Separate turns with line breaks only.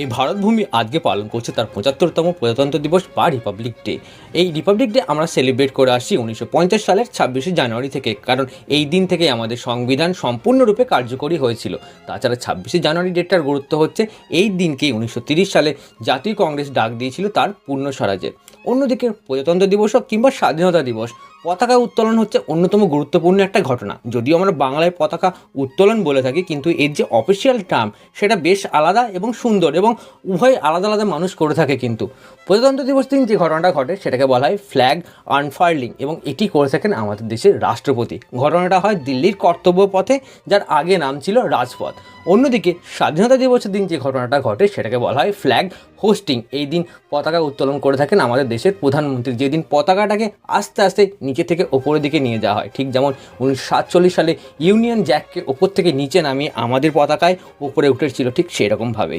এই ভারতভূমি আজকে পালন করছে তার ৭৫তম প্রজাতন্ত্র দিবস বা রিপাবলিক ডে। এই রিপাবলিক ডে আমরা সেলিব্রেট করে আসছি ১৯৫০ সালের ২৬শে জানুয়ারি থেকে, কারণ এই দিন থেকে আমাদের সংবিধান সম্পূর্ণরূপে কার্যকরী হয়েছিল। তাছাড়া ২৬শে জানুয়ারি ডেটটার গুরুত্ব হচ্ছে এই দিনকেই ১৯৩০ সালে জাতীয় কংগ্রেস ডাক দিয়েছিল তার পূর্ণ স্বরাজের। অন্যদিকে প্রজাতন্ত্র দিবস হোক কিংবা স্বাধীনতা দিবস, পতাকা উত্তোলন হচ্ছে অন্যতম গুরুত্বপূর্ণ একটা ঘটনা। যদিও আমরা বাংলায় পতাকা উত্তোলন বলে থাকি, কিন্তু এর যে অফিসিয়াল টার্ম সেটা বেশ আলাদা এবং সুন্দর, এবং উভয় আলাদা আলাদা মানুষ করে থাকে। কিন্তু প্রজাতন্ত্র দিবস দিন যে ঘটনাটা ঘটে সেটাকে বলা হয় ফ্ল্যাগ আনফার্লিং, এবং এটি করে থাকেন আমাদের দেশের রাষ্ট্রপতি। ঘটনাটা হয় দিল্লির কর্তব্য পথে, যার আগে নাম ছিল রাজপথ। অন্যদিকে স্বাধীনতা দিবসের দিন যে ঘটনাটা ঘটে সেটাকে বলা হয় ফ্ল্যাগ হোস্টিং। এই দিন পতাকা উত্তোলন করে থাকেন আমাদের দেশের প্রধানমন্ত্রী, যেদিন পতাকাটাকে আস্তে আস্তে নিচে থেকে ওপরের দিকে নিয়ে যাওয়া হয়। ঠিক যেমন ১৯৪৭ সালে ইউনিয়ন জ্যাককে ওপর থেকে নিচে নামিয়ে আমাদের পতাকায় ওপরে উঠেছিল, ঠিক সেরকমভাবেই।